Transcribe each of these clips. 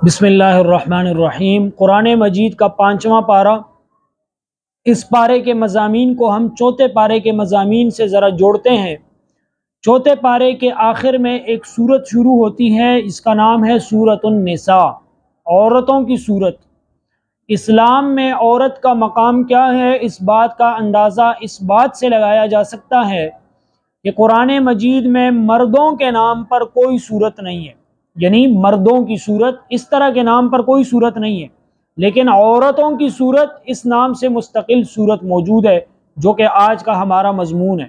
بسم اللہ الرحمن الرحیم۔ قرآن مجید کا 5واں پارہ۔ اس پارے کے مضامین کو ہم چوتھے پارے کے مضامین سے ذرا جوڑتے ہیں۔ چوتھے پارے کے آخر میں ایک سورت شروع ہوتی ہے، اس کا نام ہے سورۃ النساء، عورتوں کی سورت۔ اسلام میں عورت کا مقام کیا ہے، اس بات کا اندازہ اس بات سے لگایا جا سکتا ہے کہ قرآن مجید میں مردوں کے نام پر کوئی سورت نہیں ہے، یعنی مردوں کی صورت اس طرح کے نام پر کوئی صورت نہیں ہے، لیکن عورتوں کی صورت اس نام سے مستقل صورت موجود ہے، جو کہ آج کا ہمارا مضمون ہے۔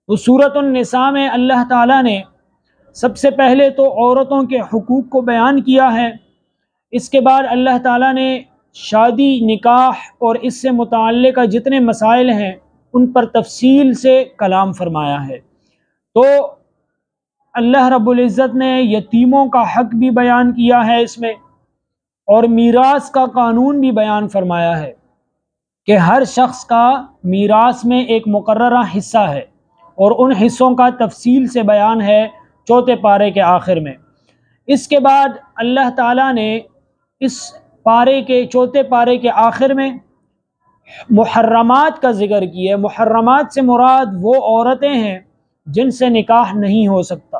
تو سورۃ النساء میں اللہ تعالیٰ نے سب سے پہلے تو عورتوں کے حقوق کو بیان کیا ہے، اس کے بعد اللہ تعالیٰ نے شادی، نکاح اور اس سے متعلقہ جتنے مسائل ہیں ان پر تفصیل سے کلام فرمایا ہے۔ تو اللہ رب العزت نے یتیموں کا حق بھی بیان کیا ہے اس میں، اور میراث کا قانون بھی بیان فرمایا ہے کہ ہر شخص کا میراث میں ایک مقررہ حصہ ہے، اور ان حصوں کا تفصیل سے بیان ہے چوتھے پارے کے آخر میں۔ اس کے بعد اللہ تعالیٰ نے اس پارے کے چوتھے پارے کے آخر میں محرمات کا ذکر کیا ہے۔ محرمات سے مراد وہ عورتیں ہیں جن سے نکاح نہیں ہو سکتا۔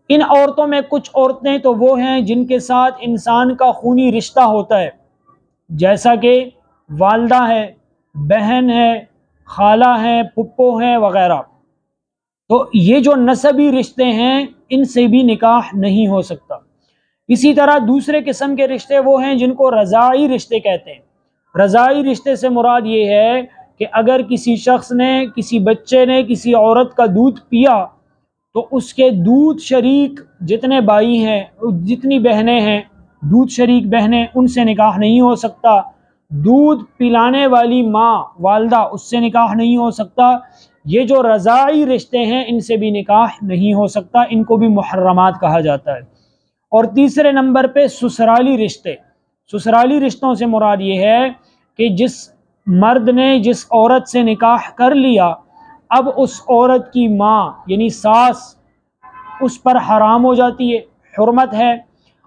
ان عورتوں میں کچھ عورتیں تو وہ ہیں جن کے ساتھ انسان کا خونی رشتہ ہوتا ہے، جیسا کہ والدہ ہے، بہن ہے، خالہ ہے، پھپھو ہیں وغیرہ۔ تو یہ جو نسبی رشتے ہیں ان سے بھی نکاح نہیں ہو سکتا۔ اسی طرح دوسرے قسم کے رشتے وہ ہیں جن کو رضاعی رشتے کہتے ہیں۔ رضاعی رشتے سے مراد یہ ہے کہ اگر کسی شخص نے، کسی بچے نے کسی عورت کا دودھ پیا تو اس کے دودھ شریک جتنے بھائی ہیں، جتنی بہنیں ہیں، دودھ شریک بہنیں، ان سے نکاح نہیں ہو سکتا۔ دودھ پلانے والی ماں، والدہ، اس سے نکاح نہیں ہو سکتا۔ یہ جو رضاعی رشتے ہیں ان سے بھی نکاح نہیں ہو سکتا، ان کو بھی محرمات کہا جاتا ہے۔ اور تیسرے نمبر پہ سسرالی رشتے۔ سسرالی رشتوں سے مراد یہ ہے کہ جس مرد نے جس عورت سے نکاح کر لیا، اب اس عورت کی ماں یعنی ساس اس پر حرام ہو جاتی ہے، حرمت ہے۔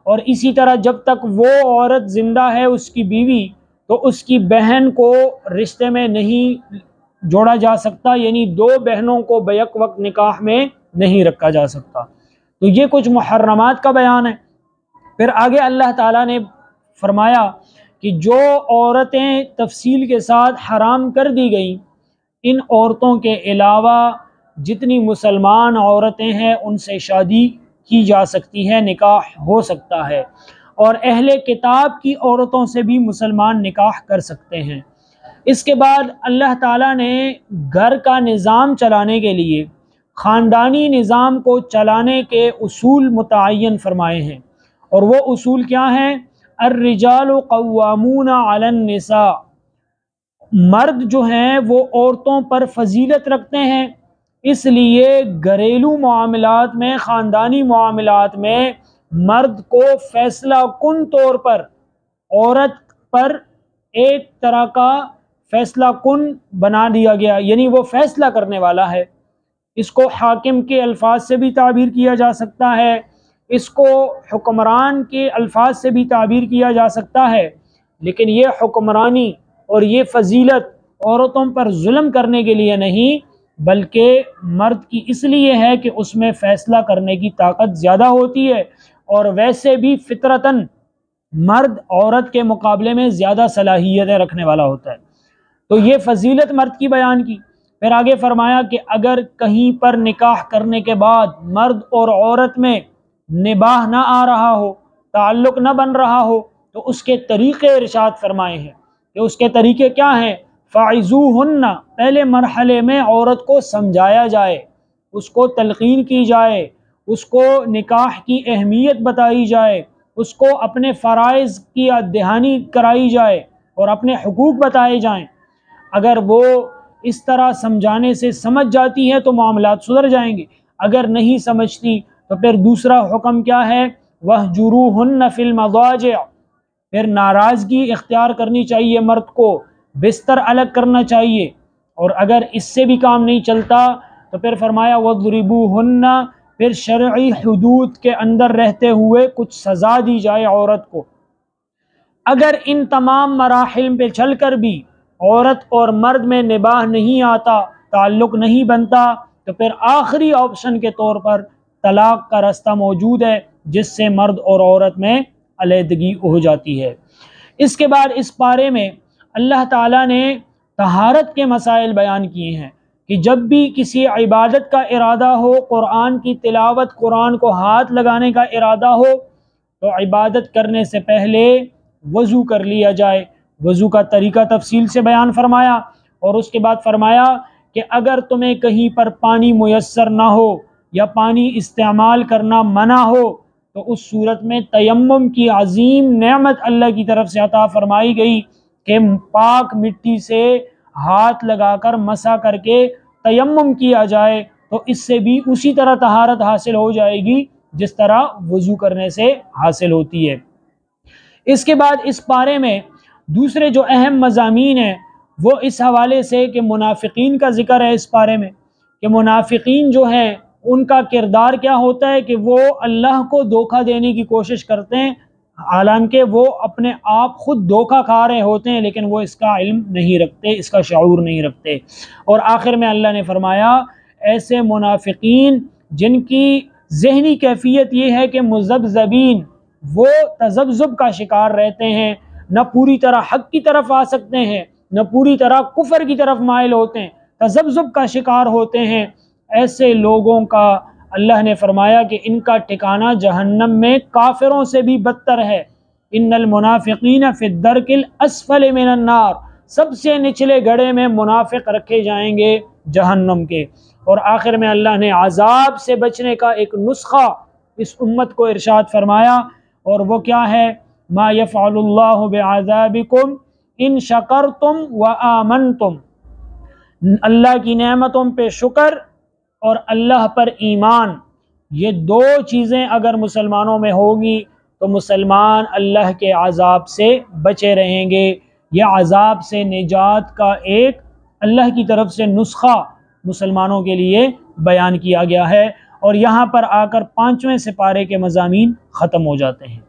اور اسی طرح جب تک وہ عورت زندہ ہے، اس کی بیوی، تو اس کی بہن کو رشتے میں نہیں جوڑا جا سکتا، یعنی دو بہنوں کو بیک وقت نکاح میں نہیں رکھا جا سکتا۔ تو یہ کچھ محرمات کا بیان ہے۔ پھر آگے اللہ تعالیٰ نے فرمایا کہ جو عورتیں تفصیل کے ساتھ حرام کر دی گئیں، ان عورتوں کے علاوہ جتنی مسلمان عورتیں ہیں ان سے شادی کی جا سکتی ہے، نکاح ہو سکتا ہے، اور اہل کتاب کی عورتوں سے بھی مسلمان نکاح کر سکتے ہیں۔ اس کے بعد اللہ تعالیٰ نے گھر کا نظام چلانے کے لیے، خاندانی نظام کو چلانے کے اصول متعین فرمائے ہیں، اور وہ اصول کیا ہیں؟ الرجال قوامون علی النساء، مرد جو ہیں وہ عورتوں پر فضیلت رکھتے ہیں، اس لیے گھریلو معاملات میں، خاندانی معاملات میں مرد کو فیصلہ کن طور پر عورت پر ایک طرح کا فیصلہ کن بنا دیا گیا، یعنی وہ فیصلہ کرنے والا ہے۔ اس کو حاکم کے الفاظ سے بھی تعبیر کیا جا سکتا ہے، اس کو حکمران کے الفاظ سے بھی تعبیر کیا جا سکتا ہے، لیکن یہ حکمرانی اور یہ فضیلت عورتوں پر ظلم کرنے کے لیے نہیں، بلکہ مرد کی اس لیے ہے کہ اس میں فیصلہ کرنے کی طاقت زیادہ ہوتی ہے، اور ویسے بھی فطرتاً مرد عورت کے مقابلے میں زیادہ صلاحیتیں رکھنے والا ہوتا ہے۔ تو یہ فضیلت مرد کی بیان کی۔ پھر آگے فرمایا کہ اگر کہیں پر نکاح کرنے کے بعد مرد اور عورت میں نباہ نہ آ رہا ہو، تعلق نہ بن رہا ہو، تو اس کے طریقے ارشاد فرمائے ہیں کہ اس کے طریقے کیا ہیں؟ فَعِظُوهُنَّ، پہلے مرحلے میں عورت کو سمجھایا جائے، اس کو تلقین کی جائے، اس کو نکاح کی اہمیت بتائی جائے، اس کو اپنے فرائض کی دہانی کرائی جائے اور اپنے حقوق بتائے جائیں۔ اگر وہ اس طرح سمجھانے سے سمجھ جاتی ہے تو معاملات سدھر جائیں گے، اگر نہیں سمجھتی تو پھر دوسرا حکم کیا ہے؟ وَاهْجُرُوهُنَّ فِي الْمَضَاجِعِ، پھر ناراضگی اختیار کرنی چاہیے، مرد کو بستر الگ کرنا چاہیے، اور اگر اس سے بھی کام نہیں چلتا تو پھر فرمایا وَاضْرِبُوهُنَّ پھر شرعی حدود کے اندر رہتے ہوئے کچھ سزا دی جائے عورت کو۔ اگر ان تمام مراحل پہ چل کر بھی عورت اور مرد میں نباہ نہیں آتا، تعلق نہیں بنتا، تو پھر آخری آپشن کے طور پر طلاق کا راستہ موجود ہے، جس سے مرد اور عورت میں علیحدگی ہو جاتی ہے۔ اس کے بعد اس پارے میں اللہ تعالیٰ نے طہارت کے مسائل بیان کیے ہیں کہ جب بھی کسی عبادت کا ارادہ ہو، قرآن کی تلاوت، قرآن کو ہاتھ لگانے کا ارادہ ہو، تو عبادت کرنے سے پہلے وضو کر لیا جائے۔ وضو کا طریقہ تفصیل سے بیان فرمایا، اور اس کے بعد فرمایا کہ اگر تمہیں کہیں پر پانی میسر نہ ہو یا پانی استعمال کرنا منع ہو، تو اس صورت میں تیمم کی عظیم نعمت اللہ کی طرف سے عطا فرمائی گئی کہ پاک مٹی سے ہاتھ لگا کر مسح کر کے تیمم کیا جائے، تو اس سے بھی اسی طرح طہارت حاصل ہو جائے گی جس طرح وضو کرنے سے حاصل ہوتی ہے۔ اس کے بعد اس پارے میں دوسرے جو اہم مضامین ہیں وہ اس حوالے سے کہ منافقین کا ذکر ہے اس پارے میں، کہ منافقین جو ہیں ان کا کردار کیا ہوتا ہے کہ وہ اللہ کو دھوکہ دینے کی کوشش کرتے ہیں، حالانکہ وہ اپنے آپ خود دھوکہ کھا رہے ہوتے ہیں، لیکن وہ اس کا علم نہیں رکھتے، اس کا شعور نہیں رکھتے۔ اور آخر میں اللہ نے فرمایا ایسے منافقین جن کی ذہنی کیفیت یہ ہے کہ مذبذبین، وہ تذبذب کا شکار رہتے ہیں، نہ پوری طرح حق کی طرف آ سکتے ہیں، نہ پوری طرح کفر کی طرف مائل ہوتے ہیں، تذبذب کا شکار ہوتے ہیں، ایسے لوگوں کا اللہ نے فرمایا کہ ان کا ٹھکانہ جہنم میں کافروں سے بھی بدتر ہے۔ ان المنافقین فی الدرک الاسفل من النار، سب سے نچلے گڑھے میں منافق رکھے جائیں گے جہنم کے۔ اور آخر میں اللہ نے عذاب سے بچنے کا ایک نسخہ اس امت کو ارشاد فرمایا، اور وہ کیا ہے؟ ما یفعل اللہ بعذابکم ان شکرتم وآمنتم، اللہ کی نعمتوں پہ شکر اور اللہ پر ایمان، یہ دو چیزیں اگر مسلمانوں میں ہوگی تو مسلمان اللہ کے عذاب سے بچے رہیں گے۔ یہ عذاب سے نجات کا ایک اللہ کی طرف سے نسخہ مسلمانوں کے لیے بیان کیا گیا ہے، اور یہاں پر آ کر 5ویں سپارے کے مضامین ختم ہو جاتے ہیں۔